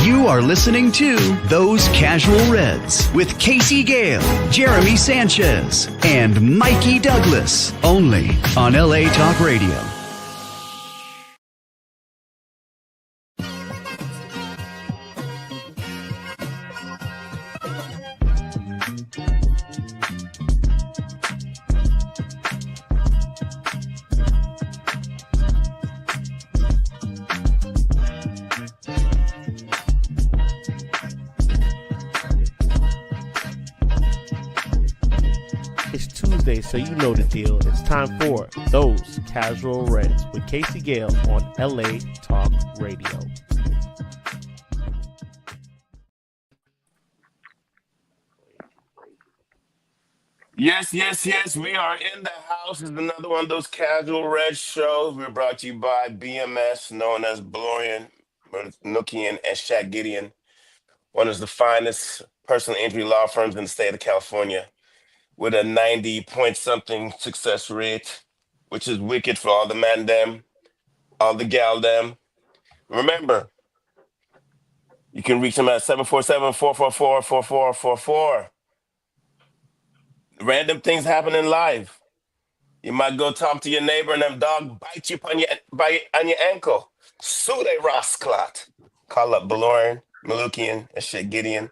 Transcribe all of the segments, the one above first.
You are listening to Those Casual Reds with Casey Gale, Jeremy Sanchez, and Mikey Douglas, only on LA Talk Radio. So you know the deal. It's time for Those Casual Reds with Casey Gale on LA Talk Radio. Yes. We are in the house. It's another one of those Casual Reds shows. We're brought to you by BMS, known as Blorian, Nookian, and Shaq Gideon, one of the finest personal injury law firms in the state of California, with a 90-point-something success rate, which is wicked for all the man them, all the gal them. Remember, you can reach them at 747-444-4444. Random things happen in life. You might go talk to your neighbor and them dog bite you on your ankle. Sue they rasclat. Call up Baloran, Malukian, and shit Gideon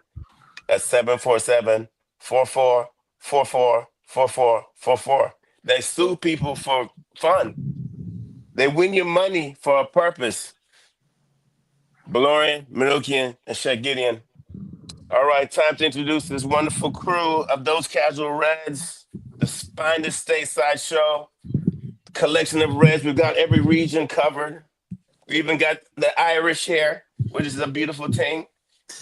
at 747-4444-4444. They sue people for fun. They win your money for a purpose. Balorian, Manukian, and Shaq Gideon. All right, time to introduce this wonderful crew of Those Casual Reds, the finest stateside show, collection of Reds. We've got every region covered. We even got the Irish here, which is a beautiful thing.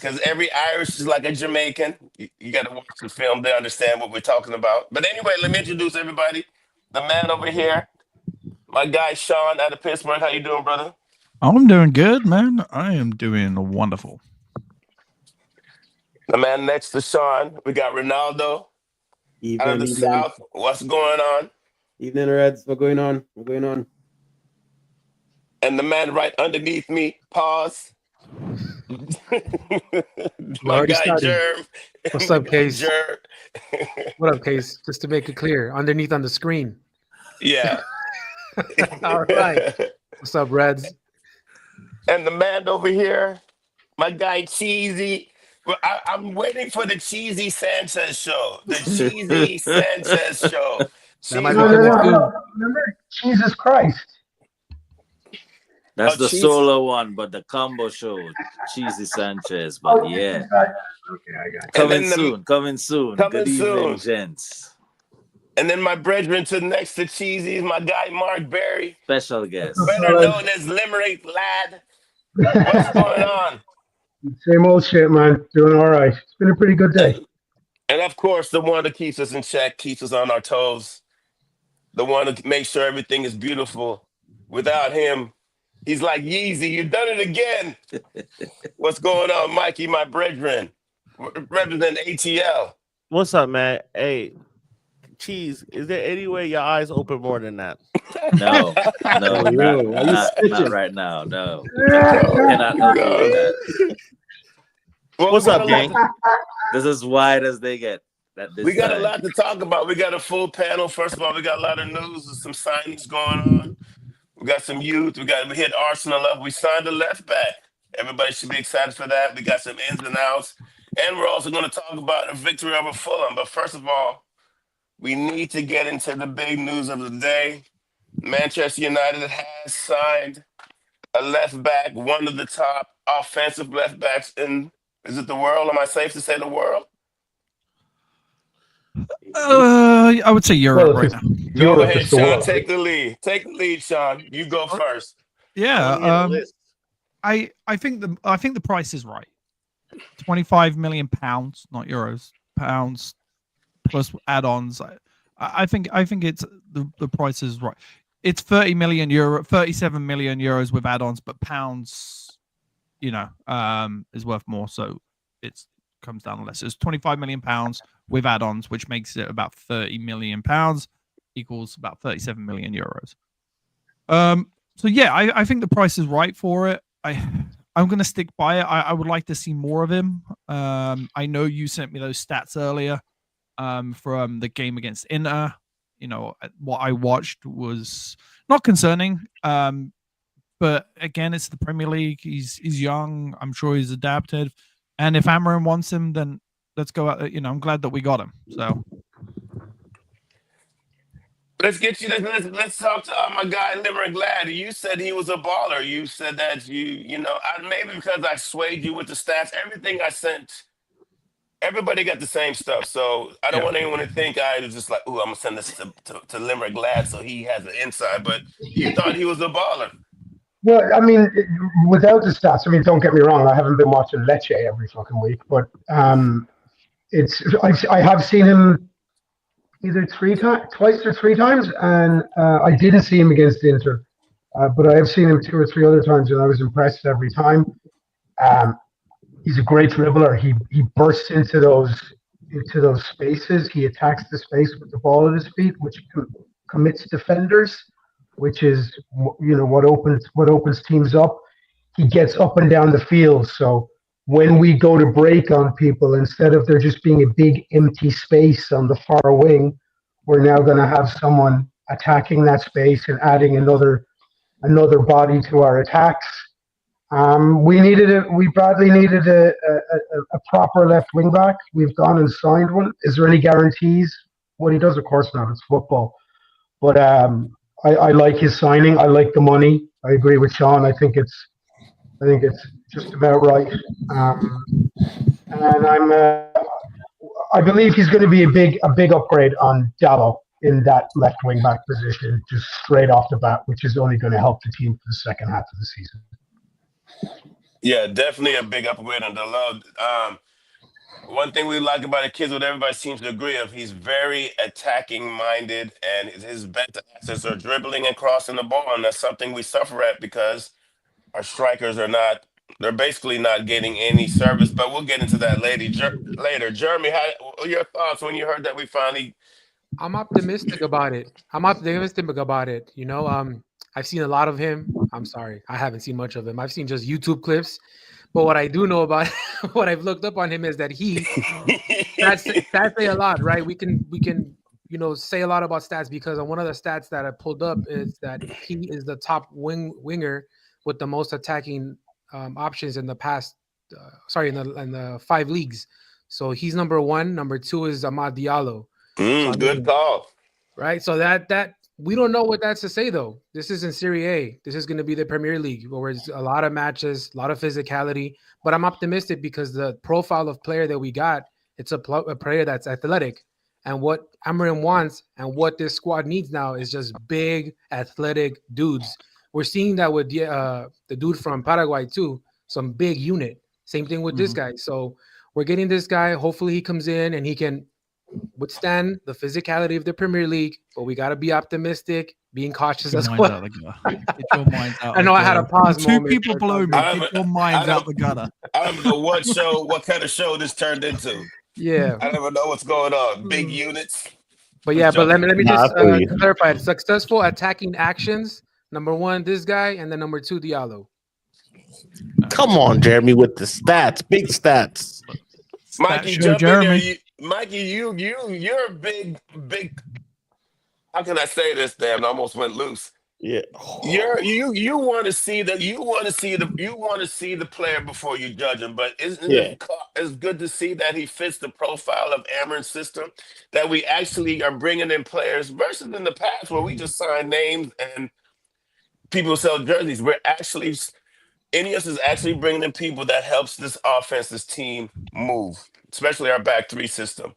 Because every Irish is like a Jamaican. You got to watch the film to understand what we're talking about. But anyway, let me introduce everybody. The man over here, my guy Sean out of Pittsburgh. How you doing, brother? I'm doing good, man. I am doing wonderful. The man next to Sean, we got Ronaldo out of the South. What's going on? Evening, Reds. What's going on? And the man right underneath me, pause. My guy Jerm. What's up, Case? Jerm. What up, Case? Just to make it clear, underneath on the screen. Yeah. All right. What's up, Reds? And the man over here, my guy Cheesy. Well, I'm waiting for the Cheesy Sanchez show. The Cheesy Sanchez show. Remember, Jesus Christ. That's the solo one, but the combo show, Cheesy Sanchez. But yeah, okay, I got it. Coming soon. Good evening, gents. And then my brethren to next to Cheesy is my guy Mark Berry, special guest, better known as Limerick Lad. What's going on? Same old shit, man. Doing all right. It's been a pretty good day. And of course, the one that keeps us in check, keeps us on our toes, the one that makes sure everything is beautiful. Without him, he's like, Yeezy, you done it again. What's going on, Mikey, my brethren? Represent ATL. What's up, man? Hey, Cheese, is there any way your eyes open more than that? No, not right now. No. Cannot help you with that. Well, what's up, gang? This is as wide as they get. We got a lot to talk about. We got a full panel. First of all, we got a lot of news and some signings going on. We got some youth. We hit Arsenal up. We signed a left back. Everybody should be excited for that. We got some ins and outs. And we're also going to talk about a victory over Fulham. But first of all, we need to get into the big news of the day. Manchester United has signed a left back, one of the top offensive left backs in, is it the world? Am I safe to say the world? I would say Europe right now. Go ahead, Sean. Take the lead. Take the lead, Sean. You go first. Yeah. I think the price is right. £25 million, not euros, pounds plus add-ons. I think it's the price is right. It's 37 million euros with add-ons, but pounds, is worth more, so it comes down less. It's 25 million pounds with add-ons, which makes it about 30 million pounds equals about 37 million euros. So yeah, I think the price is right for it. I I'm gonna stick by it. I would like to see more of him. I know you sent me those stats earlier from the game against Inter. You know, what I watched was not concerning. But again, it's the Premier League. He's young. I'm sure he's adapted. And if Amarin wants him, then let's go out. You know, I'm glad that we got him. So Let's get you. Let's talk to my guy Limerick Glad. You said he was a baller. You said that you know maybe because I swayed you with the stats. Everything I sent, everybody got the same stuff. So I don't want anyone to think I was just like, "Ooh, I'm gonna send this to Limerick Glad so he has an inside." But you thought he was a baller. Well, I mean, without the stats, I mean, don't get me wrong. I haven't been watching Lecce every fucking week, but I have seen him either twice or three times, and I didn't see him against Inter, but I have seen him 2 or 3 other times, and I was impressed every time. He's a great dribbler. He bursts into those spaces. He attacks the space with the ball at his feet, which commits defenders, which is what opens teams up. He gets up and down the field, so when we go to break on people, instead of there just being a big empty space on the far wing, we're now going to have someone attacking that space and adding another body to our attacks. We badly needed a proper left wing back. We've gone and signed one. Is there any guarantees? What he does, of course not. It's football. But I like his signing. I like the money. I agree with Sean. I think it's just about right. And I believe he's going to be a big upgrade on Dallo in that left wing back position, just straight off the bat, which is only going to help the team for the second half of the season. Yeah, definitely a big upgrade on Dalot. One thing we like about the kids, what everybody seems to agree of, he's very attacking minded, and his best assets are dribbling and crossing the ball, and that's something we suffer at because our strikers they're basically not getting any service. But we'll get into that later. Jeremy, what are your thoughts when you heard that we finally? I'm optimistic about it. You know, I've seen a lot of him. I'm sorry, I haven't seen much of him. I've seen just YouTube clips. But what I do know about what I've looked up on him is that stats say a lot, right? We can say a lot about stats because on one of the stats that I pulled up is that he is the top winger with the most attacking options in the past. In the 5 leagues. So he's number 1. Number 2 is Amad Diallo. Good call. Right. So that we don't know what that's to say, though. This is in Serie A. This is going to be the Premier League, where there's a lot of matches, a lot of physicality. But I'm optimistic because the profile of player that we got, it's a player that's athletic. And what Amarin wants and what this squad needs now is just big, athletic dudes. We're seeing that with the dude from Paraguay, too. Some big unit. Same thing with this guy. So we're getting this guy. Hopefully he comes in and he can withstand the physicality of the Premier League, but we got to be optimistic, being cautious as well. Get your minds out. I know I had a pause Two moment. people below me. Get your minds out the gutter. I don't know what kind of show this turned into. Yeah. I never know what's going on. Big units. But yeah, but let me just clarify it. Successful attacking actions. Number 1, this guy, and then number 2, Diallo. Come on, Jeremy, with the stats, big stats. Mikey, jump in there. Mikey, you're a big. How can I say this? Damn, I almost went loose. Yeah, you want to see the player before you judge him. But it's good to see that he fits the profile of Amarin's system. That we actually are bringing in players versus in the past where we just sign names and people sell jerseys. Ineos is actually bringing in people that helps this offense, this team move, especially our back 3 system.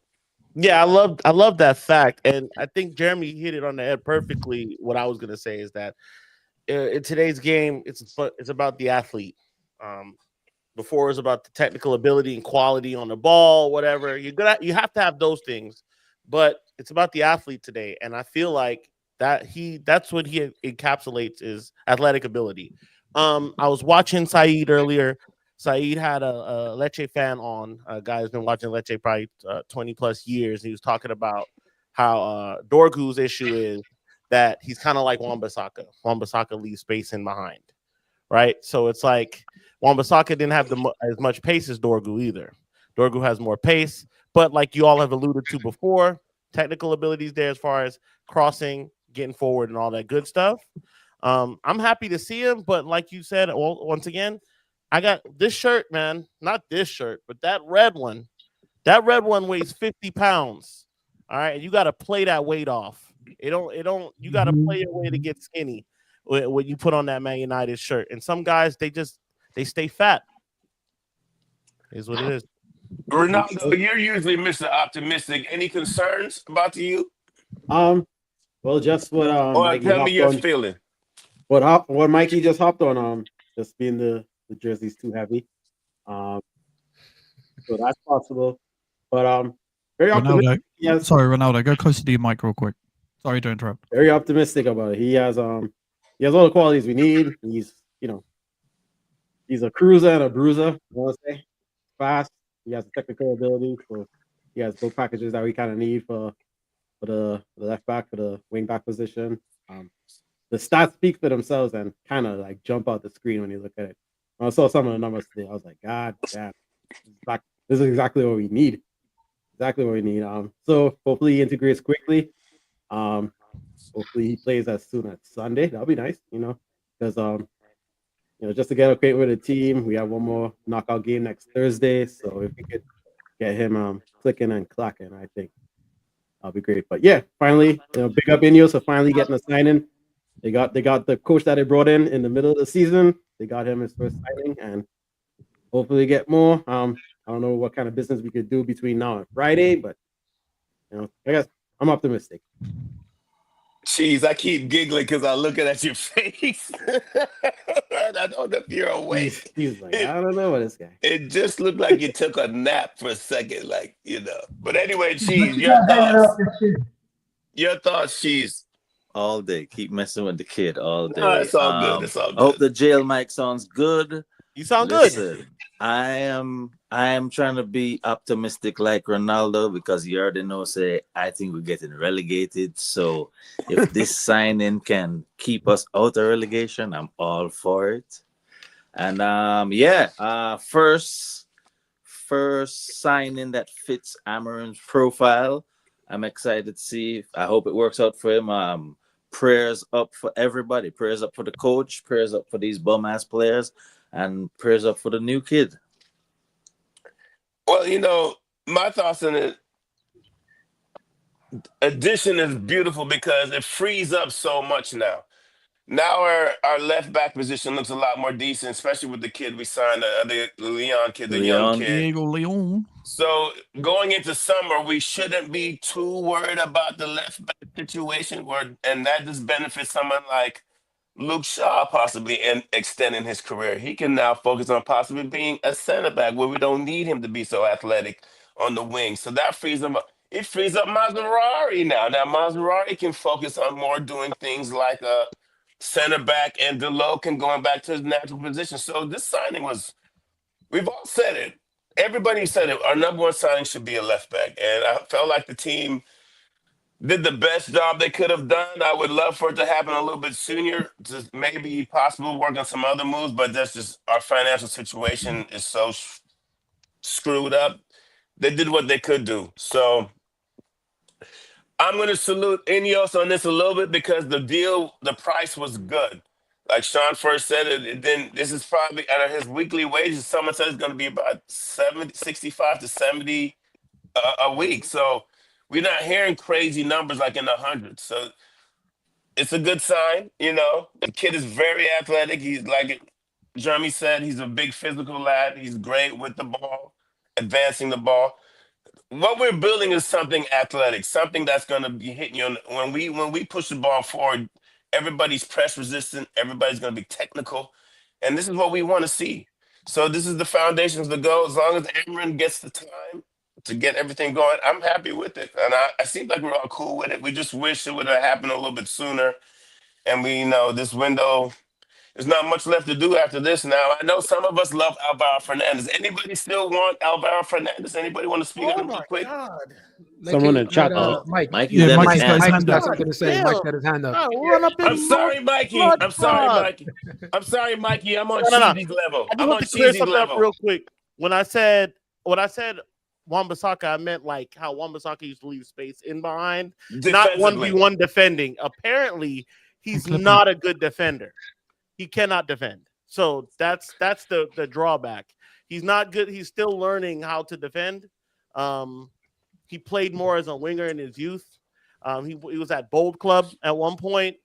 Yeah, I love that fact, and I think Jeremy hit it on the head perfectly. What I was gonna say is that in today's game, it's about the athlete. Before it was about the technical ability and quality on the ball, whatever. You have to have those things, but it's about the athlete today, and I feel like that's what he encapsulates is athletic ability. I was watching Saeed earlier. Saeed had a Lecce fan on. A guy who's been watching Lecce probably 20 plus years. He was talking about how Dorgu's issue is that he's kind of like Wan-Bissaka. Wan-Bissaka leaves space in behind, right? So it's like Wan-Bissaka didn't have as much pace as Dorgu either. Dorgu has more pace, but like you all have alluded to before, technical abilities there as far as crossing, getting forward, and all that good stuff. I'm happy to see him, but like you said, once again, I got this shirt, man. Not this shirt, but that red one. That red one weighs 50 pounds. All right, and you got to play that weight off. It don't. You got to play your way to get skinny when you put on that Man United shirt. And some guys, they stay fat. Is what it is. Ronaldo, you're usually Mr. Optimistic. Any concerns about you? Well, just what Or Mikey tell me hopped your on. feeling. What Mikey just hopped on. Just being the jersey's too heavy. So that's possible. But very optimistic. Ronaldo, sorry, Ronaldo, go closer to your mic real quick. Sorry to interrupt. Very optimistic about it. He has all the qualities we need. He's he's a cruiser and a bruiser. I want to say fast. He has the technical ability, so he has both packages that we kind of need for the left back, for the wing back position. The stats speak for themselves and kind of like jump out the screen when you look at it. When I saw some of the numbers today, I was like, God damn, this is exactly what we need. Exactly what we need. So hopefully he integrates quickly. Hopefully he plays as soon as Sunday. That'll be nice, because just to get acquainted with the team. We have one more knockout game next Thursday, so if we could get him clicking and clacking, I think that'll be great. But yeah, finally, big up Ineos for finally getting a signing. They got the coach that they brought in the middle of the season. They got him his first signing, and hopefully get more. I don't know what kind of business we could do between now and Friday, but I guess I'm optimistic. Jeez, I keep giggling because I'm looking at your face. I don't know if you're awake. He's like, I don't know what this guy. It just looked like you took a nap for a second, But anyway, Cheese, your thoughts. Your thoughts, Cheese. All day. Keep messing with the kid all day. No, it's all good. It's all good. I hope the jail mic sounds good. You sound good. I am trying to be optimistic like Ronaldo, because you already know, I think we're getting relegated. So if this signing can keep us out of relegation, I'm all for it. And first signing that fits Amarin's profile. I'm excited to see. I hope it works out for him. Prayers up for everybody. Prayers up for the coach. Prayers up for these bum-ass players. And prayers up for the new kid. Well, my thoughts on it. Addition is beautiful because it frees up so much now. Now our left back position looks a lot more decent, especially with the kid we signed, the Leon kid, the young kid. Diego Leon. So going into summer, we shouldn't be too worried about the left back situation, and that just benefits someone like Luke Shaw possibly in extending his career. He can now focus on possibly being a center back where we don't need him to be so athletic on the wing. So that frees him up. It frees up Maserati now. Now Maserati can focus on more doing things like a center back, and Delo can going back to his natural position. So this signing we've all said it. Everybody said it. Our number one signing should be a left back. And I felt like the team did the best job they could have done. I would love for it to happen a little bit sooner, to maybe possible work on some other moves, but that's just our financial situation is so screwed up. They did what they could do. So I'm going to salute Ineos on this a little bit because the price was good. Like Sean first said it, then this is probably at his weekly wages. Someone said it's going to be about 65 to 70 a week. So we're not hearing crazy numbers like in the hundreds. So it's a good sign, The kid is very athletic. He's like Jeremy said, he's a big physical lad. He's great with the ball, advancing the ball. What we're building is something athletic, something that's going to be hitting you. When we push the ball forward, everybody's press resistant. Everybody's going to be technical. And this is what we want to see. So this is the foundations to go. As long as Amarin gets the time to get everything going, I'm happy with it. And I seem like we're all cool with it. We just wish it would have happened a little bit sooner. And we know this window, there's not much left to do after this now. I know some of us love Alvaro Fernandez. Anybody still want Alvaro Fernandez? Anybody want to speak on him real quick? God. Someone in chat. Mike. Mikey's Yeah, got his Mikey's got his hand hand Mike's got up. something to say. Yeah. Mike's got his hand up. Oh, we're up in I'm sorry, Mikey. I'm sorry, blood. Mikey. I'm sorry, Mikey. I'm on No. Cheesy's level. I just I'm want on to clear Cheesy's something up level. real quick. When I said Wan-Bissaka, I meant like how Wan-Bissaka used to leave space in behind, not Defensively. 1v1 defending. Apparently, he's not a good defender. He cannot defend. So that's the drawback. He's not good. He's still learning how to defend. He played more as a winger in his youth. He was at Bold Club at one point.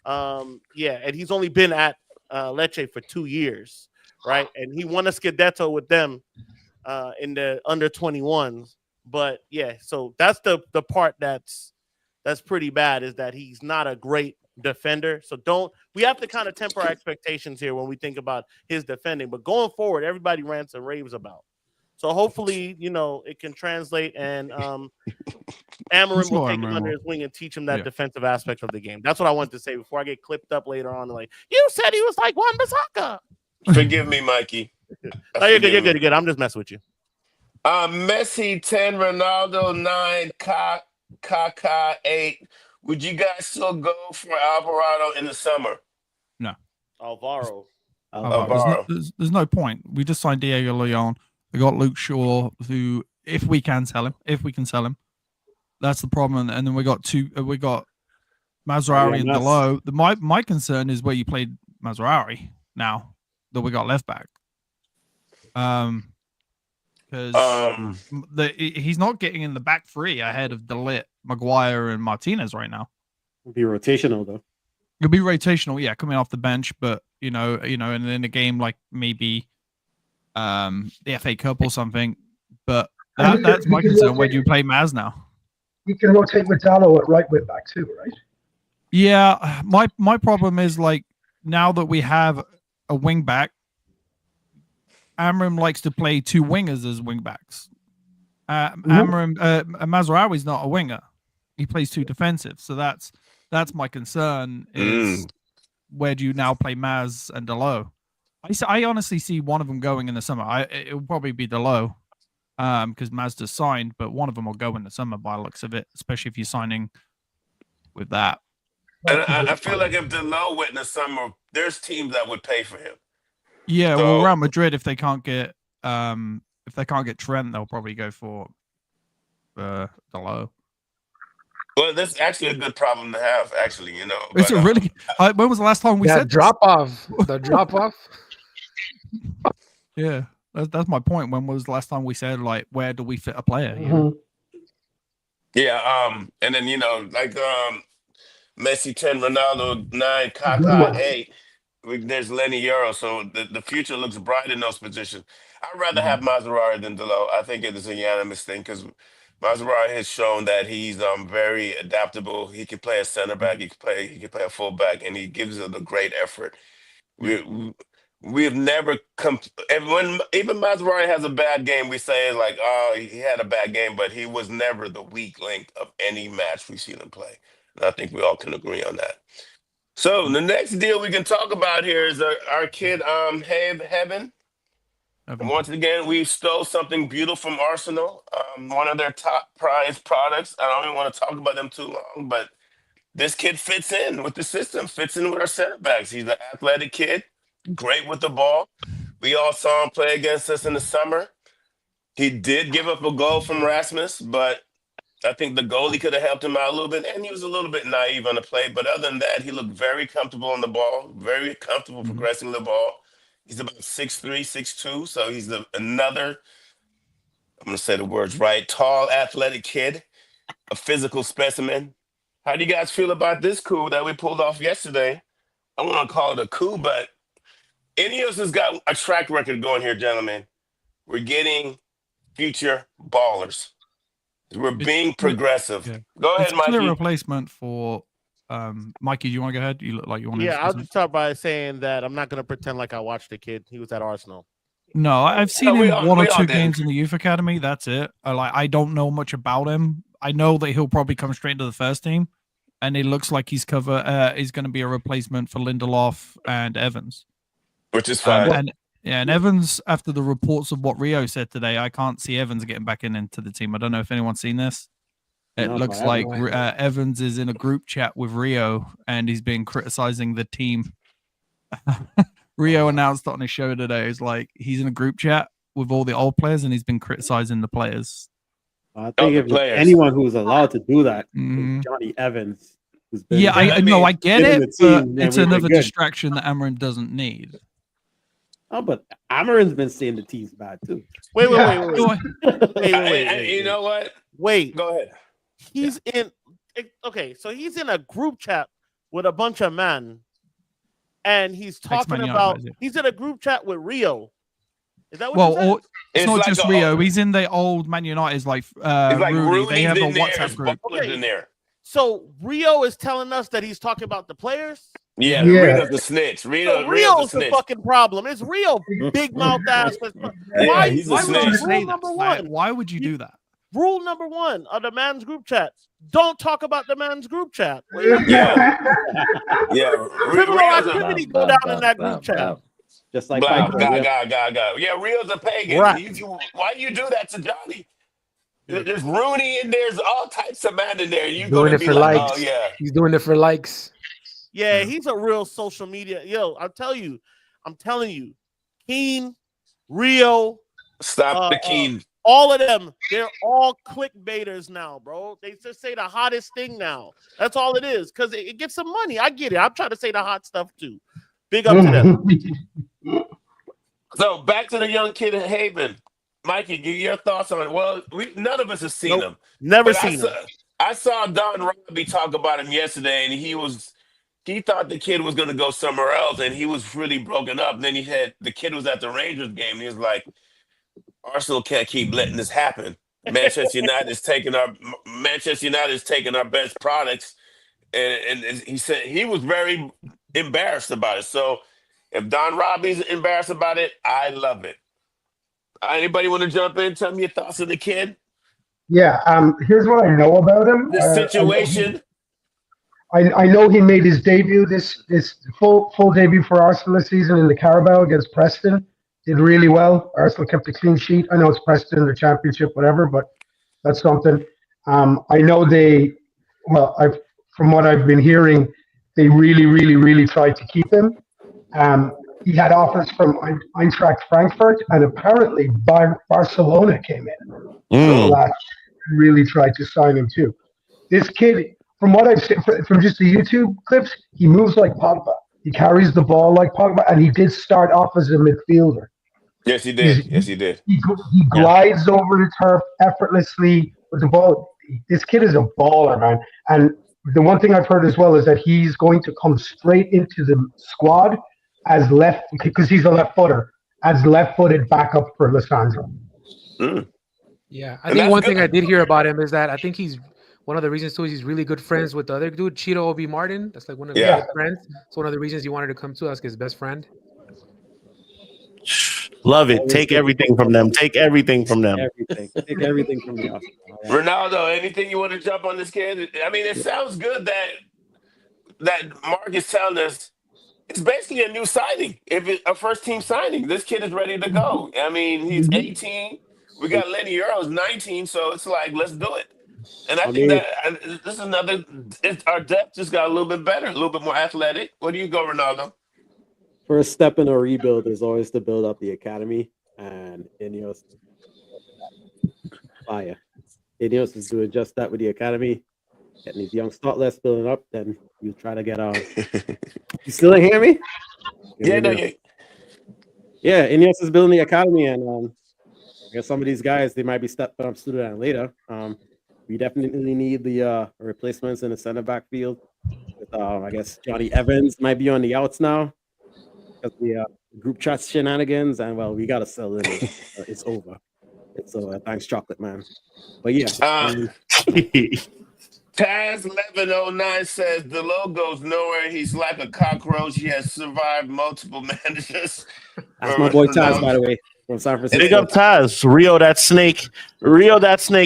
And he's only been at Lecce for 2 years, right? And he won a Scudetto with them in the under 21s. But yeah, so that's the part that's pretty bad, is that he's not a great defender. So we have to kind of temper our expectations here when we think about his defending. But going forward, everybody rants and raves about. So hopefully, it can translate, and Amarim will take him under his wing and teach him that defensive aspect of the game. That's what I wanted to say before I get clipped up later on. Like, you said he was like Wan-Bissaka. Forgive me, Mikey. Oh, you're good. I'm just messing with you. Messi 10, Ronaldo 9, Kaká 8. Would you guys still go for Alvarado in the summer? No. Alvaro. There's no point. We just signed Diego Leon. We got Luke Shaw, who, if we can sell him, that's the problem. And then we got Mazraoui and Delo. My concern is where you played Mazraoui now that we got left back. Because he's not getting in the back three ahead of Delit, Maguire, and Martinez right now. It'll be rotational though. It'll be rotational, yeah, coming off the bench, but and in a game like maybe the FA Cup or something. But that's my concern. Where do you play Maz now? You can rotate with Dallo at right wing back too, right? Yeah, my problem is, like, now that we have a wing back, Amram likes to play two wingers as wing backs. Mazraoui is not a winger; he plays two defensive. So that's my concern. Is where do you now play Maz and Delo? I honestly see one of them going in the summer. It will probably be Delo, because Maz just signed, but one of them will go in the summer by the looks of it, especially if you're signing with that. And I feel like if Delo went in the summer, there's teams that would pay for him. Yeah, well, Real Madrid, if they can't get Trent, they'll probably go for Delo. Well, that's actually a good problem to have, actually. It's a really. When was the last time we said drop off? The drop off. Yeah, that's my point. When was the last time we said, like, where do we fit a player? Yeah, and then Messi 10, Ronaldo 9, Kaká 8. There's Lenny Euro, so the future looks bright in those positions. I'd rather have Mazraoui than Delo. I think it is a unanimous thing because Mazraoui has shown that he's very adaptable. He can play a center back, he can play a full back, and he gives it a great effort. We have never come. And when even Mazraoui has a bad game, we say like, oh, he had a bad game, but he was never the weak link of any match we've seen him play. And I think we all can agree on that. So the next deal we can talk about here is our kid Heaven. Once again, we stole something beautiful from Arsenal, one of their top prize products. I don't even want to talk about them too long, but this kid fits in with the system, fits in with our center backs. He's an athletic kid, great with the ball. We all saw him play against us in the summer. He did give up a goal from Rasmus, but I think the goalie could have helped him out a little bit, and he was a little bit naive on the play. But other than that, he looked very comfortable on the ball, very comfortable progressing the ball. He's about 6'3", 6'2", so he's another, I'm going to say the words right, tall, athletic kid, a physical specimen. How do you guys feel about this coup that we pulled off yesterday? I don't want to call it a coup, but Ineos has got a track record going here, gentlemen. We're getting future ballers. We're being progressive. Yeah. Go ahead, it's Mikey. It's a replacement for Mikey. Do you want to go ahead? You look like you want to. Yeah, I'll just start by saying that I'm not going to pretend like I watched the kid. He was at Arsenal. No, I've seen him one or two games in the youth academy. That's it. I don't know much about him. I know that he'll probably come straight into the first team, and it looks like he's going to be a replacement for Lindelof and Evans, which is fine. And Evans, after the reports of what Rio said today, I can't see Evans getting back into the team. I don't know if anyone's seen this. It No, looks I like haven't. Evans is in a group chat with Rio, and he's been criticizing the team. Rio announced on his show today, is like he's in a group chat with all the old players, and he's been criticizing the players. I think the if there's players. anyone who's allowed to do that, Mhm. is Johnny Evans, who's been Yeah, I know, I get been in it, the but team, then it's we've been another good. distraction that Amarin doesn't need. Oh, but Amarin's been saying the team's bad too. Wait. Do You know what? Wait. Go ahead. He's in. Okay, so he's in a group chat with a bunch of men, and he's talking Man about. United, He's in a group chat with Rio. Is that what Well, you said? it's not like just Rio. He's in the old Man United, like, It's like Rudy. They Rudy's have a in there. WhatsApp It's group. Butler's in there. So Rio is telling us that he's talking about the players. Yeah, Yeah. Rio's the snitch. So Rio's Rio's the the snitch. fucking problem. It's Rio, big mouth ass. Yeah, he's a Why would you snitch. say Rule that? number Like, one. why would you do that? Rule number one of the man's group chat: don't talk about the man's group chat. Yeah. Yeah, Criminal Rio's a activity go down in that group chat. Just like blah, Piper, God, yeah. God. Yeah, Rio's a pagan. Right. Why you do that to Johnny? There's Rooney and there's all types of men in there. You Doing gonna it be for like, likes. oh yeah. He's doing it for likes. Yeah, he's a real social media. Yo, I'm telling you, Keen, Rio, Stop the Keen. all of them, they're all clickbaiters now, bro. They just say the hottest thing now. That's all it is, because it gets some money. I get it. I'm trying to say the hot stuff too. Big up to them. So back to the young kid in Haven. Mikey, give your thoughts on it. Well, none of us have seen him. Never But seen him. I saw Don Robbie talk about him yesterday, and he thought the kid was going to go somewhere else, and he was really broken up. And then the kid was at the Rangers game, and he was like, Arsenal can't keep letting this happen. Manchester United is taking our best products, and he said he was very embarrassed about it. So if Don Robbie's embarrassed about it, I love it. Anybody want to jump in? Tell me your thoughts on the kid. Yeah. Here's what I know about him. The situation. I know he made his debut, this full debut for Arsenal this season in the Carabao against Preston. Did really well. Arsenal kept a clean sheet. I know it's Preston, the championship, whatever, but that's something. I know from what I've been hearing, they really, really, really tried to keep him. He had offers from Eintracht Frankfurt, and apparently Barcelona came in last year and really tried to sign him too. This kid, from what I've seen from just the YouTube clips, he moves like Pogba. He carries the ball like Pogba, and he did start off as a midfielder. Yes, he did. He glides over the turf effortlessly with the ball. This kid is a baller, man. And the one thing I've heard as well is that he's going to come straight into the squad as because he's a left footer, as left-footed backup for Lissandro. Yeah, I think one thing I did hear about him is that I think he's one of the reasons too is he's really good friends with the other dude, Cheeto Obi Martin. That's like one of his good friends. So one of the reasons he wanted to come to us, his best friend. Love it. Take everything from them. Take everything from them. Everything. Take everything from the Arsenal. Ronaldo, anything you want to jump on this kid? I mean, it sounds good that Mark is telling us it's basically a new signing. If it's a first team signing, this kid is ready to go. I mean, he's 18. We got Lenny Euro's 19, so it's like, let's do it. And I think that this is our depth just got a little bit better, a little bit more athletic. Where do you go, Ronaldo? First step in a rebuild is always to build up the academy, and Ineos fire. Ineos is doing just that with the academy, getting these young startlets building up. Then you try to get You still didn't hear me? Yeah, Ineos is building the academy, and I guess some of these guys they might be stepping up sooner than later. We definitely need the replacements in the center back field. With, I guess Johnny Evans might be on the outs now because the group chat shenanigans, and well, we gotta sell it. It's over. It's over. Thanks, Chocolate Man. But yeah. Taz 1109 says the logo's nowhere. He's like a cockroach. He has survived multiple managers. That's my boy Taz, by the way, from San Francisco. Big up Taz, Rio that snake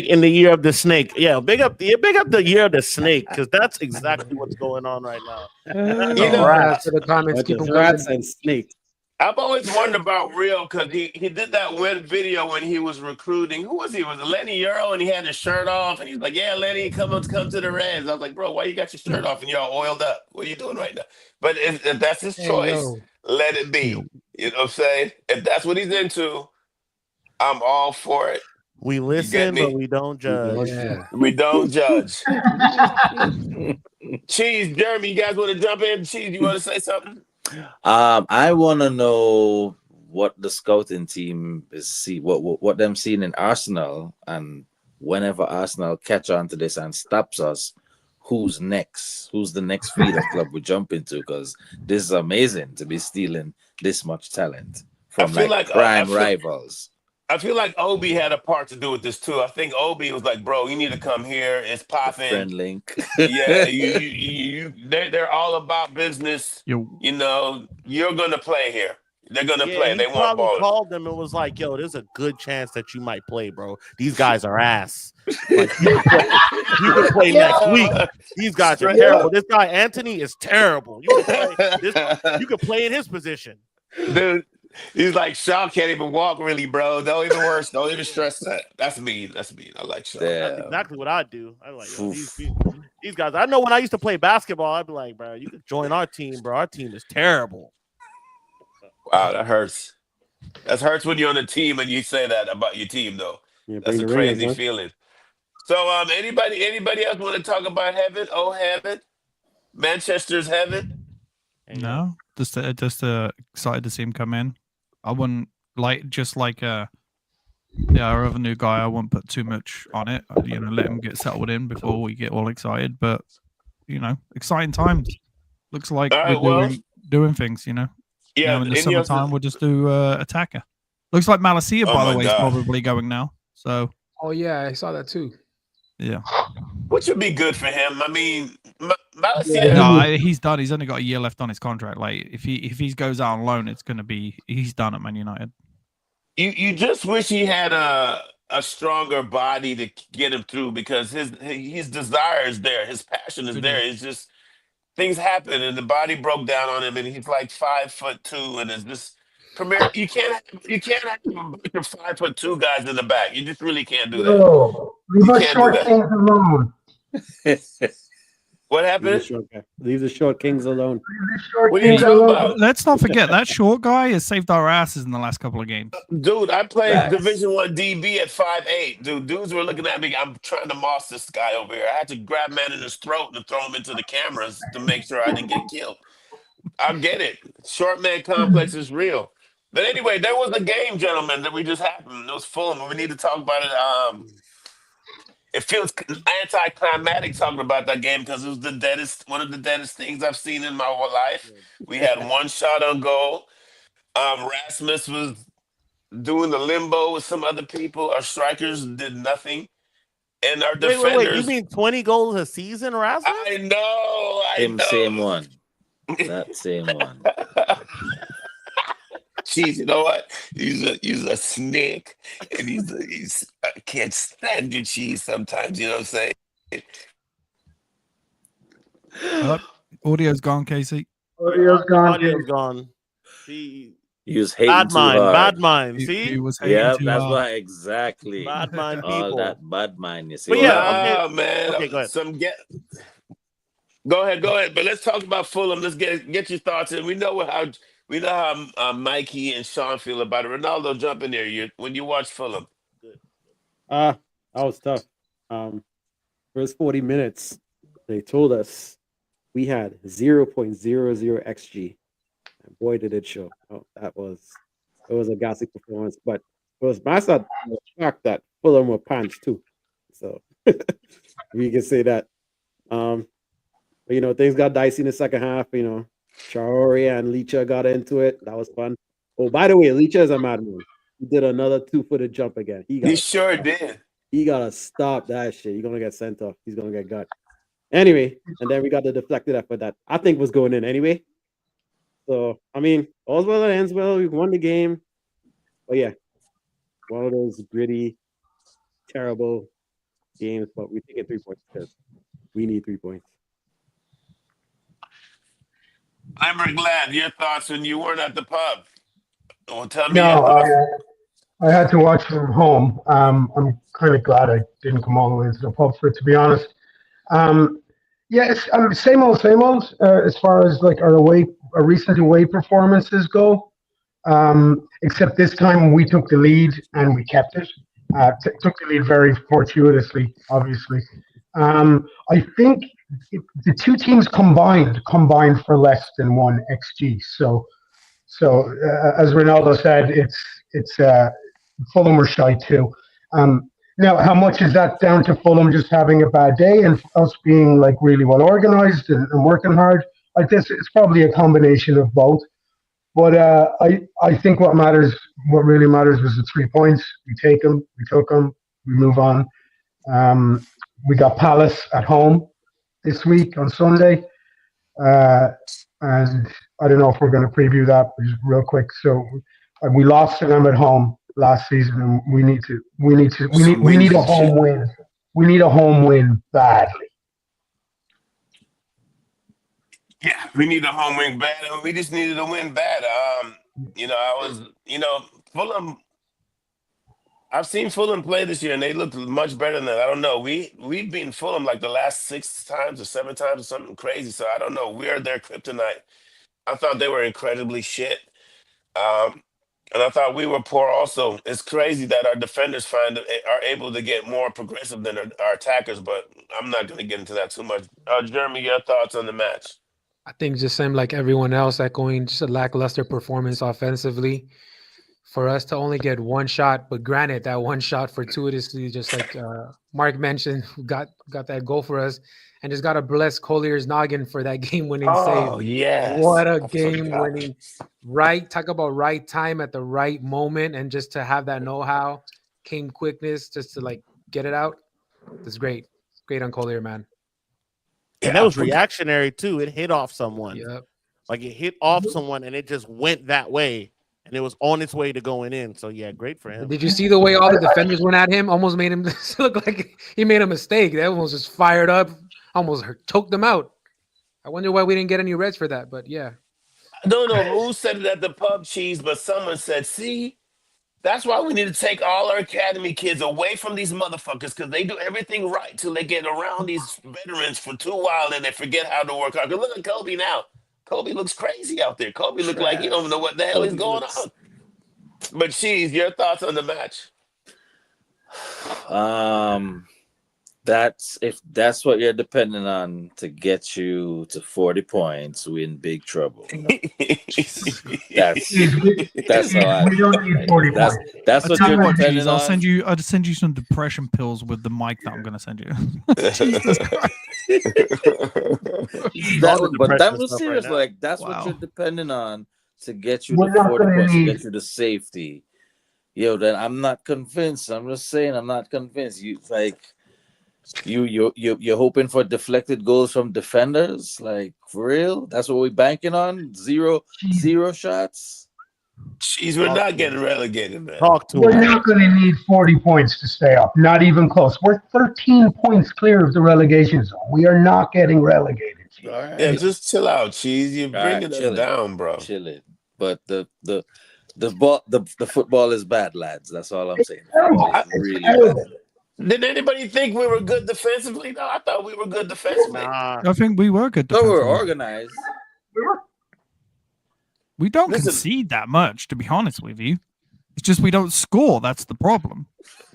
in the year of the snake. Yeah, big up the year of the snake, because that's exactly what's going on right now. To the comments, keep them Rats coming. and snakes. I've always wondered about Real because he did that win video when he was recruiting. Who was he? Was it Lenny Euro? And he had his shirt off, and he's like, "Yeah, Lenny, come to the Reds." I was like, "Bro, why you got your shirt off and you're all oiled up? What are you doing right now?" But if that's his Hey, choice, yo. let it be. You know what I'm saying? If that's what he's into, I'm all for it. We You get listen, but me? we don't judge. Yeah. We don't judge. Cheese, Jeremy, you guys want to jump in? Cheese, you want to say something? I want to know what the scouting team is what them seeing in Arsenal, and whenever Arsenal catch on to this and stops us, who's next? Who's the next feeder club we jump into? Because this is amazing to be stealing this much talent from prime rivals. I feel like Obi had a part to do with this too. I think Obi was like, "Bro, you need to come here. It's popping." Friend link. Yeah, they're all about business. Yo. You know, you're gonna play here. They're gonna Yeah, play. he They want probably ball. called them and was like, "Yo, there's a good chance that you might play, bro. These guys are ass. Like you can play next week. These guys are terrible. This guy Anthony is terrible. You can play in his position, Dude." He's like, "Shaw can't even walk, really, bro. Don't even worse. Don't even stress that." That's mean. That's mean. I like Shaw. That's exactly what I do. I like these guys. I know when I used to play basketball, I'd be like, "Bro, you could join our team, bro. Our team is terrible." Wow, that hurts. That hurts when you're on a team and you say that about your team, though. Yeah, That's a crazy feeling. So, anybody else want to talk about heaven? Oh, heaven, Manchester's heaven. No, just excited to see him come in. I wouldn't our other new guy. I wouldn't put too much on it. Let him get settled in before we get all excited. But exciting times. Looks like we're doing things. Yeah, now in the summertime we'll just do attacker. Looks like Malacia, by the way, is probably going now. So. Oh yeah, I saw that too. Yeah. Which would be good for him. I mean, Malacia. No, he's done. He's only got a year left on his contract. Like if he goes out on loan, it's going to be he's done at Man United. You just wish he had a stronger body to get him through, because his desire is there, his passion is there. It's just things happen and the body broke down on him, and he's like 5'2", and it's just you can't have a bunch of 5'2" guys in the back. You just really can't do that. No, leave us short things alone. What happened? Leave the short kings alone. What are you talking about? Let's not forget that short guy has saved our asses in the last couple of games. Dude, I played Division 1 DB at 5'8". Dudes were looking at me. I'm trying to moss this guy over here. I had to grab man in his throat and throw him into the cameras to make sure I didn't get killed. I get it. Short man complex is real. But anyway, there was a game, gentlemen, that we just happened. It was Fulham. We need to talk about it. It feels anticlimactic talking about that game because it was one of the deadest things I've seen in my whole life. We had one shot on goal. Rasmus was doing the limbo with some other people. Our strikers did nothing. And our defenders... Wait. You mean 20 goals a season, Rasmus? I know. Same one. That same one. Jeez, you know what? He's a snake, and I can't stand your cheese sometimes. You know what I'm saying? Audio's gone, Casey. Audio's gone. He was hating too hard. Bad mind. See? He was hating too that's hard. why exactly. Bad mind people. All that bad mind, you see. But yeah, man. Okay, go ahead. Go ahead. But let's talk about Fulham. Let's get your thoughts in. We know how Mikey and Sean feel about it. Ronaldo, jump in there. When you watch Fulham. That was tough. First 40 minutes, they told us we had 0.00 xG. And boy, did it show. It was a gassy performance. But it was my side shocked that Fulham were punched too. So we can say that. But things got dicey in the second half. Traore and Licha got into it. That was fun. Oh, by the way, Licha is a madman. He did another 2-footed jump again. He sure did. He gotta stop that shit. He's gonna get sent off. He's gonna get got. Anyway, and then we got the deflected effort that I think was going in anyway. So I mean, all's well that ends well. We won the game. But yeah, one of those gritty, terrible games. But we take 3 points because we need 3 points. I'm glad. Your thoughts when you weren't at the pub. Well, tell me your No, thoughts. I had to watch from home. I'm kind of glad I didn't come all the way into the pub for it, to be honest. Um, yeah, it's same old, same old. As far as like our recent away performances go. Except this time we took the lead and we kept it. Took the lead very fortuitously, obviously. I think the two teams combined for less than one xG. So as Ronaldo said, it's Fulham were shy too. Now, how much is that down to Fulham just having a bad day and us being like really well organized and working hard? I guess it's probably a combination of both. But I think what really matters was the 3 points. We take them, we took them, we move on. Um, we got Palace at home this week on Sunday, and I don't know if we're going to preview that just real quick. So we lost to them at home last season, and we need a home win. We need a home win badly. Yeah, we need a home win bad, and we just needed a win bad. Fulham. I've seen Fulham play this year, and they look much better than that. I don't know. We've beaten Fulham like the last 6 times or 7 times or something crazy. So I don't know. We are their kryptonite. I thought they were incredibly shit, and I thought we were poor also. It's crazy that our defenders are able to get more progressive than our attackers, but I'm not going to get into that too much. Jeremy, your thoughts on the match? I think just same like everyone else, echoing just a lackluster performance offensively. For us to only get one shot, but granted, that one shot fortuitously, just like Mark mentioned, got that goal for us, and just got to bless Collier's noggin for that game-winning save. Oh, yes. What a game-winning talk about right time at the right moment, and just to have that know-how, game quickness, just to like get it out. It's great. Great on Collier, man. And that was reactionary too. It hit off someone. Yep. Like it hit off someone and it just went that way. And it was on its way to going in. So, yeah, great for him. Did you see the way all the defenders went at him? Almost made him look like he made a mistake. That one was just fired up, almost choked them out. I wonder why we didn't get any reds for that, but yeah. I don't know who said it at the pub, Cheese, but someone said, see, that's why we need to take all our academy kids away from these motherfuckers because they do everything right till they get around these veterans for too wild and they forget how to work hard. Look at Kobe now. Kobe looks crazy out there. Kobe looked like he don't even know what the hell is going on. But Cheese, your thoughts on the match? That's what you're depending on to get you to 40 points, we're in big trouble. That's all. We don't need 40 points. That's what you're depending on. I'll send you some depression pills with the mic that I'm going to send you. Jesus Christ. But that was serious. Right like that's Wow. what you're depending on to get you We're to not 40 gonna points, to need- get you to safety. Yo, then I'm not convinced. I'm just saying I'm not convinced. You're hoping for deflected goals from defenders? Like for real? That's what we're banking on? Zero shots? Cheese, we're not getting relegated, man. Talk to We're him. not going to need 40 points to stay up. Not even close. We're 13 points clear of the relegation zone. We are not getting relegated. All right. Yeah, just chill out, Cheese. You're bringing us down, bro. Chill it. But the football is bad, lads. That's all I'm saying. It's Really terrible. bad. Did anybody think we were good defensively? No, I thought we were good defensively. Nah. I think we were good. No, we're defensively. organized. We don't Listen. concede that much, to be honest with you. It's just we don't score. That's the problem.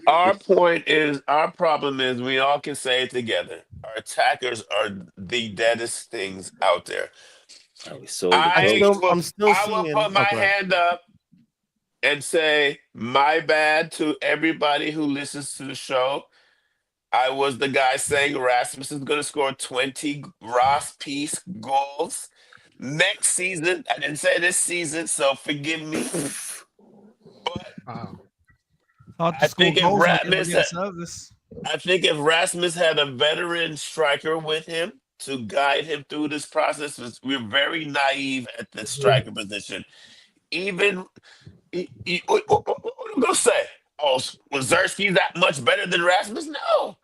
Our problem is we all can say it together. Our attackers are the deadest things out there. We sold I it. I'm still will seeing. put my okay. hand up and say my bad to everybody who listens to the show. I was the guy saying Rasmus is going to score 20 Ross Peace goals next season. I didn't say this season, so forgive me. But Wow. Hard to I score think if goals when Rasmus you get service. I think if Rasmus had a veteran striker with him to guide him through this process, we're very naive at the striker position. Even, what am I going to say? Oh, was Zersky that much better than Rasmus? No.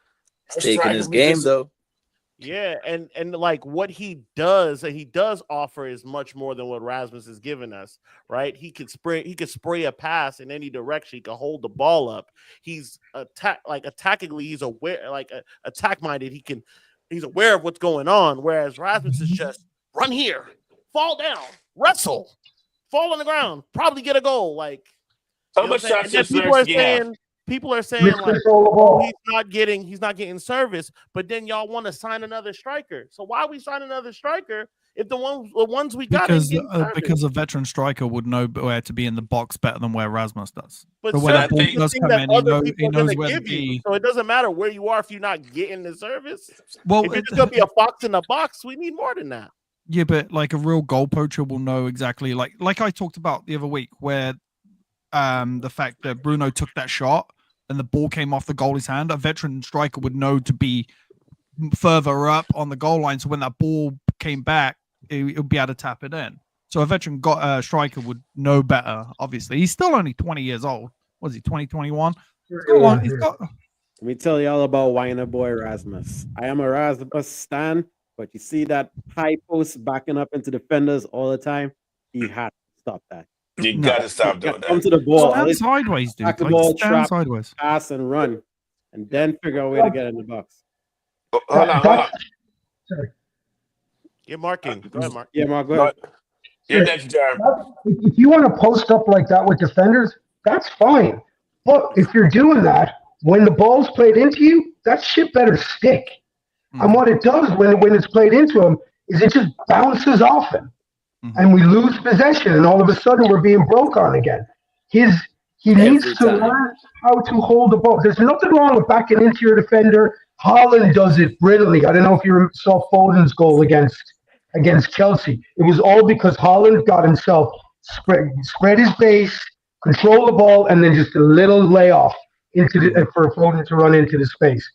Taking his game, though. Yeah, and like what he does offer is much more than what Rasmus has given us, right? He could spray a pass in any direction. He could hold the ball up. He's attackingly, he's aware, attack minded. He's aware of what's going on. Whereas Rasmus is just run here, fall down, wrestle, fall on the ground, probably get a goal. Like, how much shots does people are saying like, oh, he's not getting service, but then y'all want to sign another striker. So why we sign another striker if the ones we got because a veteran striker would know where to be in the box better than where Rasmus does. But when a ball does come in, he knows where to be. So it doesn't matter where you are if you're not getting the service. Well, if it's gonna be a fox in the box, we need more than that. Yeah, but like a real goal poacher will know exactly, like I talked about the other week, where the fact that Bruno took that shot and the ball came off the goalie's hand, a veteran striker would know to be further up on the goal line. So when that ball came back, it would be able to tap it in. So a veteran striker would know better, obviously. He's still only 20 years old. Was he 2021? Let me tell you all about Whiner Boy Rasmus. I am a Rasmus stan, but you see that high post backing up into defenders all the time? He had to stop that. You got to stop doing that. Come to the ball. Stand sideways, dude. Back the ball, trap, sideways. pass, and run. And then figure out a way to get in the box. Hold on. Sorry. You're marking. Go ahead, Mark. Yeah, Mark, go ahead. You're next, Jeremy. If you want to post up like that with defenders, that's fine. But if you're doing that, when the ball's played into you, that shit better stick. And what it does when it's played into him is it just bounces off him. And we lose possession, and all of a sudden we're being broke on again. He needs to learn how to hold the ball. There's nothing wrong with backing into your defender. Haaland does it brilliantly. I don't know if you saw Foden's goal against Chelsea. It was all because Haaland got himself spread his base, control the ball, and then just a little layoff for Foden to run into the space.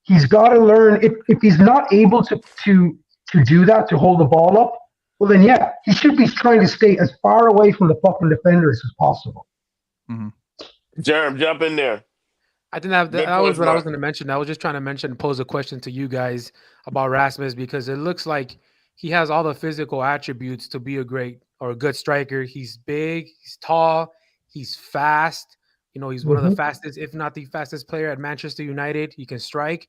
He's got to learn. If he's not able to do that, to hold the ball up, well, then, yeah, he should be trying to stay as far away from the fucking defenders as possible. Jerem, jump in there. I didn't have that. That was what I was going to mention. I was just trying to pose a question to you guys about Rasmus, because it looks like he has all the physical attributes to be a good striker. He's big, he's tall, he's fast. He's one of the fastest, if not the fastest player at Manchester United. He can strike.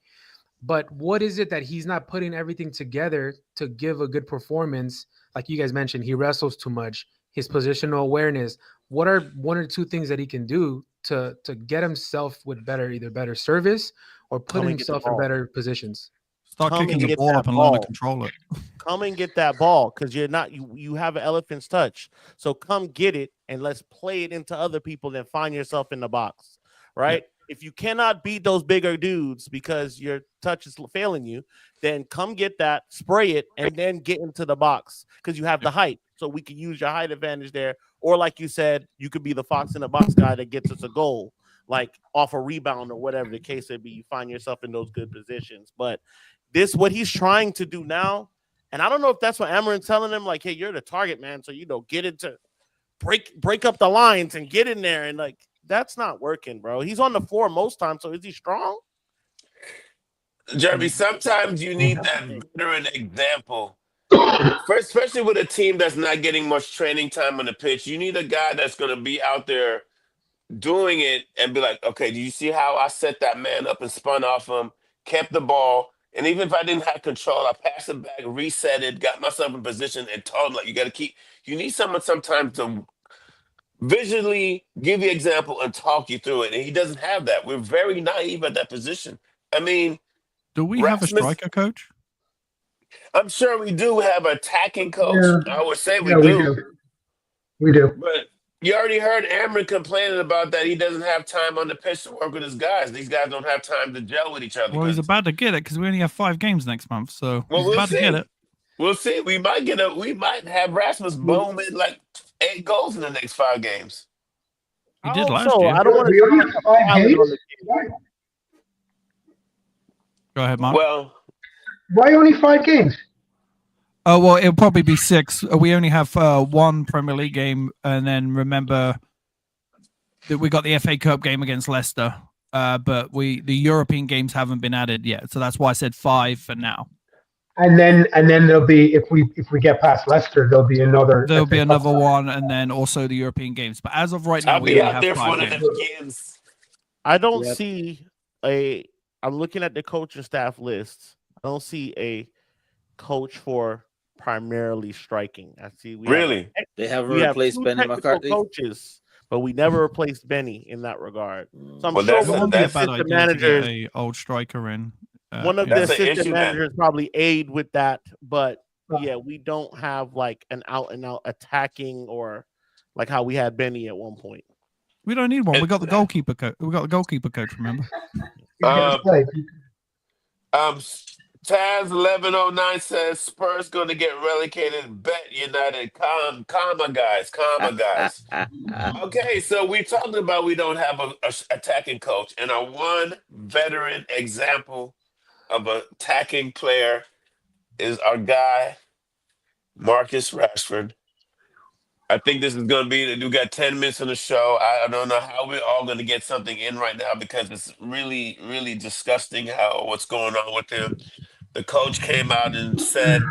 But what is it that he's not putting everything together to give a good performance? Like you guys mentioned, he wrestles too much. His positional awareness. What are one or two things that he can do to get himself with either better service or put himself in better positions? Start kicking the ball up and learn to control it. Come and get that ball, because you have an elephant's touch. So come get it and let's play it into other people and find yourself in the box, right? Yeah. If you cannot beat those bigger dudes because your touch is failing you, then come get that, spray it, and then get into the box, because you have the height. So we can use your height advantage there. Or like you said, you could be the fox in the box guy that gets us a goal, like off a rebound or whatever the case may be. You find yourself in those good positions. But what he's trying to do now, and I don't know if that's what Amarin's telling him, like, hey, you're the target, man. So, get into break up the lines and get in there. And like, that's not working, bro. He's on the floor most times. So is he strong? Jeremy, sometimes you need that veteran example. Especially with a team that's not getting much training time on the pitch. You need a guy that's going to be out there doing it and be like, okay, do you see how I set that man up and spun off him, kept the ball, and even if I didn't have control, I passed it back, reset it, got myself in position, and told him, like, you need someone sometimes to visually give you example and talk you through it. And he doesn't have that. We're very naive at that position. I mean, do we have a striker coach? I'm sure we do have an attacking coach. Yeah. I would say we do. We do. But you already heard Amarin complaining about that. He doesn't have time on the pitch to work with his guys. These guys don't have time to gel with each other. Well, he's about to get it because we only have 5 games next month. So he's about to get it. We'll see. We might have Rasmus boom in like 8 goals in the next 5 games. He did last year. I don't want to only have 5 games. Go ahead, Mark. Well, why only 5 games? Oh, well, it'll probably be 6. We only have 1 Premier League game, and then remember that we got the FA Cup game against Leicester, but the European games haven't been added yet, so that's why I said 5 for now. And then there'll be if we get past Leicester, there'll be another. There'll be another one, and then also the European games. But as of right now, I'll we be only out have there for 5 one of games. them games. I don't Yep. see I'm looking at the coaching staff list. I don't see a coach for primarily striking. I see Really? They haven't we have replaced 2 Benny technical McCarthy. coaches, but we never replaced Benny in that regard. So I'm Well, sure that's one a- of the that's- Bad assistant idea to get managers, a old striker in. one of the That's an assistant issue, man. managers probably aid with that. But yeah, we don't have like an out and out attacking or like how we had Benny at one point. We don't need one. We got the goalkeeper coach. We got the goalkeeper coach. Remember? Taz 1109 says Spurs going to get relegated. Bet United. Comma guys. Okay, so we talked about we don't have a attacking coach, and our one veteran example of an attacking player is our guy Marcus Rashford. I think this is going to be. We got 10 minutes on the show. I don't know how we're all going to get something in right now because it's really, really disgusting what's going on with him. The coach came out and said,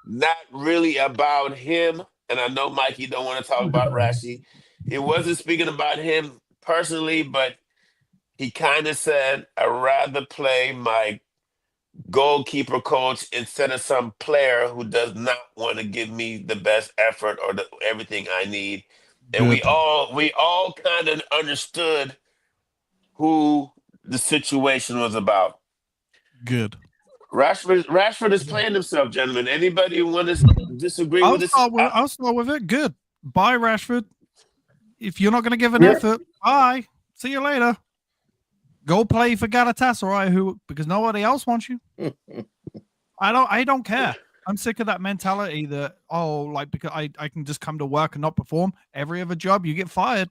not really about him. And I know, Mike, you don't want to talk about Rashi. He wasn't speaking about him personally, but he kind of said, I'd rather play my goalkeeper coach instead of some player who does not want to give me the best effort or everything I need. And we all kind of understood who the situation was about. Good. Rashford is playing himself, gentlemen. Anybody want to disagree with this? I'll start with it. Good. Bye, Rashford. If you're not going to give an effort, bye. See you later. Go play for Galatasaray, because nobody else wants you. I don't care. I'm sick of that mentality that because I can just come to work and not perform. Every other job you get fired.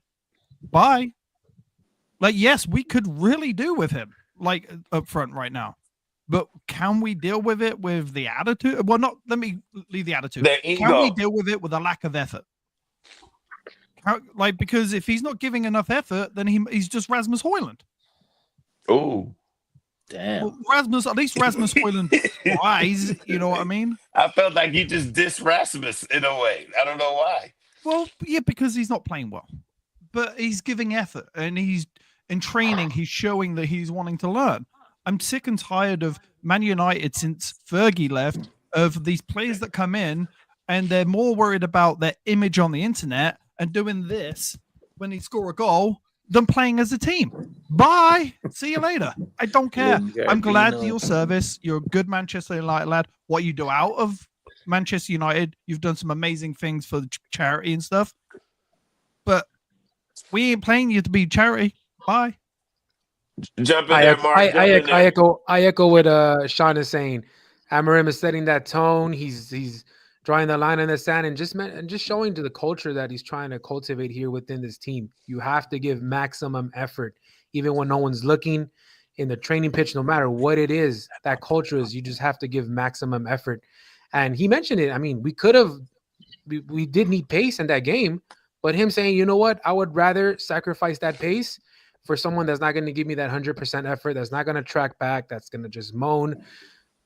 Bye. Like, yes, we could really do with him, like up front right now. But can we deal with it with the attitude? Well, let me leave the attitude. The ego. Can we deal with it with a lack of effort? Because if he's not giving enough effort, then he's just Rasmus Højlund. Oh, damn. Well, at least Rasmus Højlund wise, you know what I mean? I felt like you just dissed Rasmus in a way. I don't know why. Well, yeah, because he's not playing well. But he's giving effort, and he's in training, he's showing that he's wanting to learn. I'm sick and tired of Man United since Fergie left, of these players that come in and they're more worried about their image on the internet and doing this when they score a goal than playing as a team. Bye. See you later. I don't care. I'm glad for your service. You're a good Manchester United lad. What you do out of Manchester United, you've done some amazing things for the charity and stuff. But we ain't playing you to be charity. Bye. Jump in there, Mark. I echo what Sean is saying. Amorim is setting that tone. He's drawing the line in the sand and just showing to the culture that he's trying to cultivate here within this team. You have to give maximum effort, even when no one's looking in the training pitch, no matter what it is. That culture is you just have to give maximum effort. And he mentioned it. I mean, we did need pace in that game, but him saying, you know what, I would rather sacrifice that pace for someone that's not going to give me that 100% effort, that's not going to track back, that's going to just moan.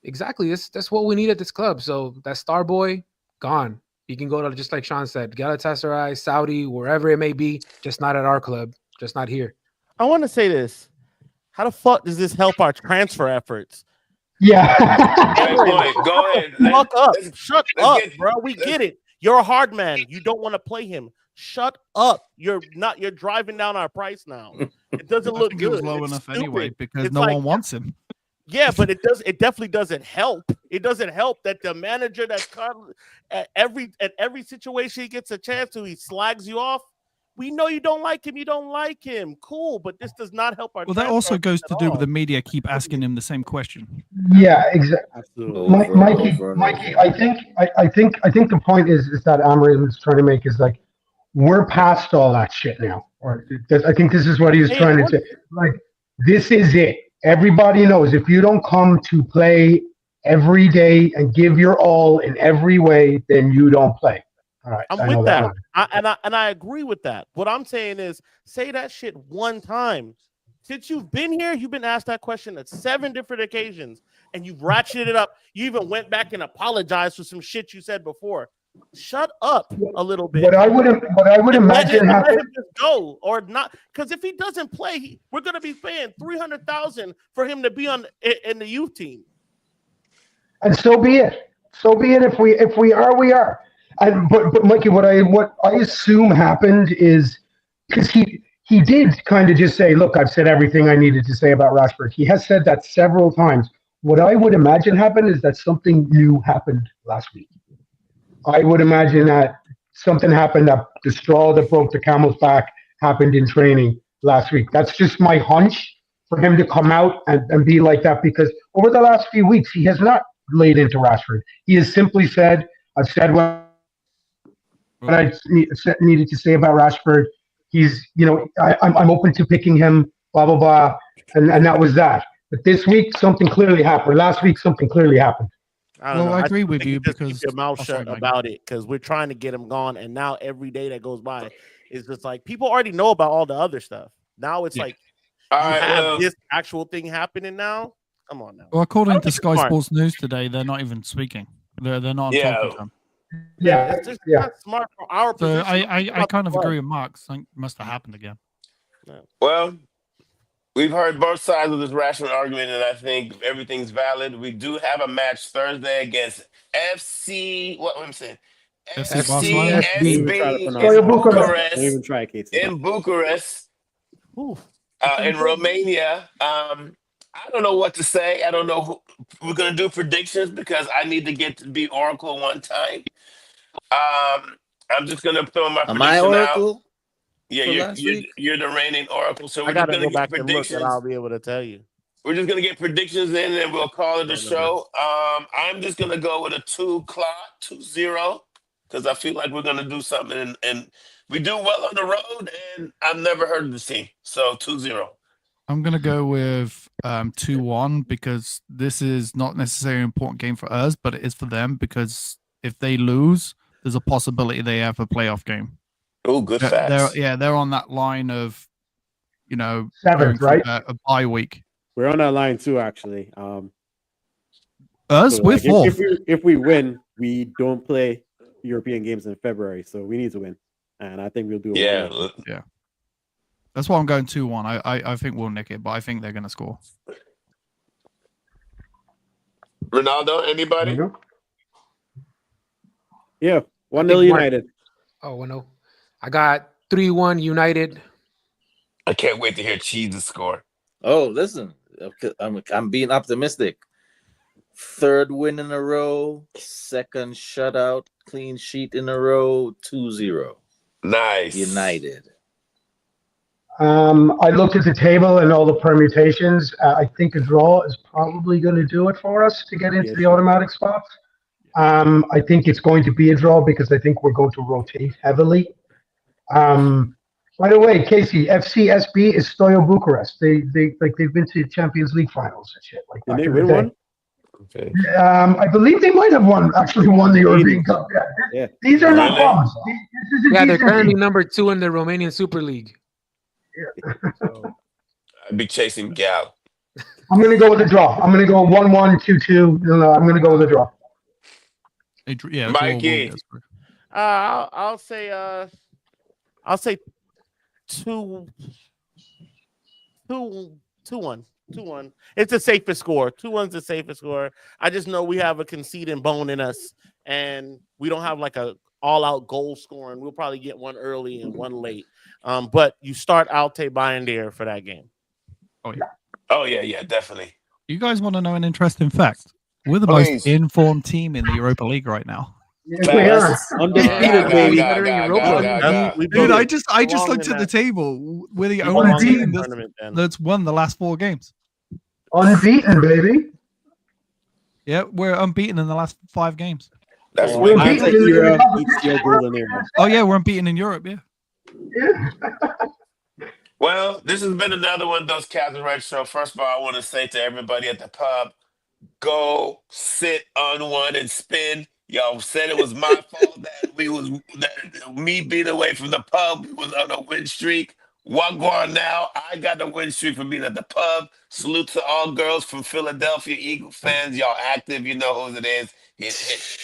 Exactly. That's what we need at this club. So that star boy, gone. He can go to, just like Sean said, Galatasaray, Saudi, wherever it may be, just not at our club, just not here. I want to say this. How the fuck does this help our transfer efforts? Yeah. Go ahead. Shut up, bro. We get it. You're a hard man. You don't want to play him. Shut up. You're driving down our price now. It doesn't look good. It was low enough anyway because no one wants him. Yeah, but it definitely doesn't help. It doesn't help that the manager that's at every situation he gets a chance to, he slags you off. We know you don't like him. You don't like him. Cool, but this does not help our. Well, that also goes to do with the media keep asking him the same question. Yeah, exactly. Mikey, I think the point is that Amorim is trying to make is like we're past all that shit now. Or I think this is what he was trying to say. Like this is it. Everybody knows if you don't come to play every day and give your all in every way, then you don't play. All right, I'm with that. I agree with that. What I'm saying is say that shit one time Since you've been here, you've been asked that question at 7 different occasions, and you've ratcheted it up. You even went back and apologized for some shit you said before. Shut up a little bit. What I would imagine let happen. him just go or not, because if he doesn't play, we're going to be paying $300,000 for him to be in the youth team. And so be it. So be it. If we are, we are. And but Mikey, what I assume happened is because he did kind of just say, "Look, I've said everything I needed to say about Rashford." He has said that several times. What I would imagine happened is that something new happened last week. I would imagine that something happened, that the straw that broke the camel's back happened in training last week. That's just my hunch for him to come out and be like that, because over the last few weeks, he has not laid into Rashford. He has simply said, "I've said what I needed to say about Rashford. He's, I'm open to picking him, blah, blah, blah." And that was that. But this week, something clearly happened. Last week, something clearly happened. I don't know. I agree with think you just because keep your mouth shut sorry, about it, because we're trying to get him gone, and now every day that goes by is just like people already know about all the other stuff. Now it's like you have this actual thing happening now. Come on now. Well, according to Sky Sports News today, they're not even speaking. They're not talking to him. Yeah, it's just not smart from our So position. I kind of agree with Mark. Something must have happened again. Well, we've heard both sides of this Rashford argument, and I think everything's valid. We do have a match Thursday against FC. What am I saying? FCSB in Bucharest, in Romania. I don't know what to say. I don't know who we're going to do predictions, because I need to get to be Oracle one time. I'm just going to throw my Am prediction I Oracle? out. Yeah, you're the reigning Oracle. So we're I gotta just going go to get back and look, predictions. and I'll be able to tell you. We're just going to get predictions in, and we'll call it a show. I'm just going to go with a 2-0, because I feel like we're going to do something. And we do well on the road, and I've never heard of this team. So 2-0. I'm going to go with 2-1, because this is not necessarily an important game for us, but it is for them, because if they lose, there's a possibility they have a playoff game. Oh, good facts. They're on that line of, seventh, right? A bye week. We're on that line too, actually. Us, we're fourth. If we win, we don't play European games in February, so we need to win, and I think we'll do it. Yeah. That's why I'm going 2-1. I think we'll nick it, but I think they're going to score. Ronaldo, anybody? Yeah, 1-0 United. Oh, 1-0. I got 3-1 United. I can't wait to hear Cheese's score. Oh, listen, I'm being optimistic. 3rd win in a row, 2nd shutout, clean sheet in a row, 2-0. Nice. United. I looked at the table and all the permutations. I think a draw is probably going to do it for us to get into the automatic spots. I think it's going to be a draw, because I think we're going to rotate heavily. By the way, Casey, FCSB is Stoyo Bucharest. They've been to Champions League finals and shit like that. Did they win one? Okay. I believe they might have won the European Cup. Yeah. These are not bums. They're currently number 2 in the Romanian Super League. I'd be chasing Gal. I'm going to go with a draw. I'm going to go 1-1, 2-2. No, I'm going to go with a draw. Yeah, Mikey. I'll say 2-1. 2-1. It's the safest score. 2-1's the safest score. I just know we have a conceding bone in us, and we don't have like a all-out goal scoring. We'll probably get one early and one late. But you start Alte Bayender for that game. Oh yeah, definitely. You guys want to know an interesting fact? We're the most informed team in the Europa League right now. Yes, we are. Undefeated, baby. Dude, I just looked at the table. We're the only team that's won the last 4 games. Unbeaten, baby. Yeah, we're unbeaten in the last 5 games. That's we're unbeaten in Europe. Oh yeah, we're unbeaten in Europe. Yeah. Well, this has been another one of those Captain Red Show. First of all, I want to say to everybody at the pub, go sit on one and spin. Y'all said it was my fault that me being away from the pub was on a win streak. Wagwan now. I got the win streak for being at the pub. Salute to all girls from Philadelphia, Eagle fans. Y'all active. You know who it is.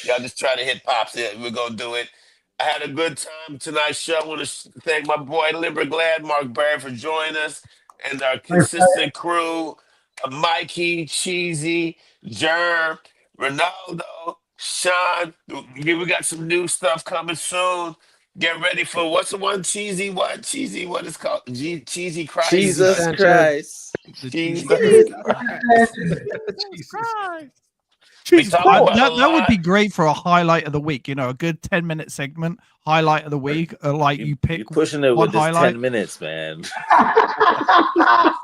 Y'all just try to hit pops. We're going to do it. I had a good time tonight's show. I want to thank my boy Limber Glad, Mark Barry, for joining us, and our consistent crew, Mikey, Cheesy, Germ, Ronaldo, Sean. We got some new stuff coming soon. Get ready for what's the one? Cheesy what? Cheesy what is called? Cheesy Christ. Jesus Christ. Jesus Christ. Jesus, talk about a that would lot. be great for a highlight of the week. You know, a good 10-minute segment, highlight of the week. Like you pick You're pushing it one with this highlight. 10 minutes, man. I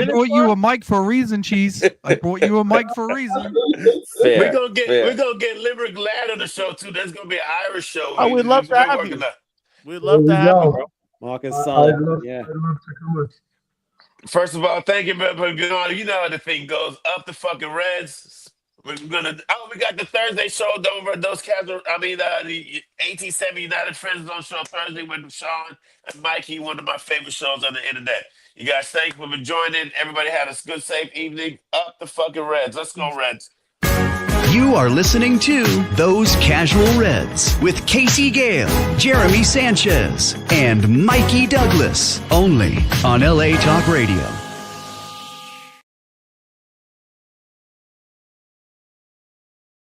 brought you a mic for a reason, Cheese. I brought you a mic for a reason. Fair, We're gonna fair. get Limber Glad on the show too. That's gonna be an Irish show. Oh, we'd love to We're have working you. that. We'd love to have you, bro. Marcus I'd solid. love, Yeah. I'd love to come on. First of all, thank you for being on. You know how the thing goes. Up the fucking Reds. We're gonna. Oh, we got the Thursday show. Don't worry, those cats. The 1870 United Friends Zone show Thursday with Sean and Mikey. One of my favorite shows on the internet. You guys, thank you for joining. Everybody had a good, safe evening. Up the fucking Reds. Let's go, Reds. You are listening to Those Casual Reds with Casey Gale, Jeremy Sanchez, and Mikey Douglas, only on LA Talk Radio.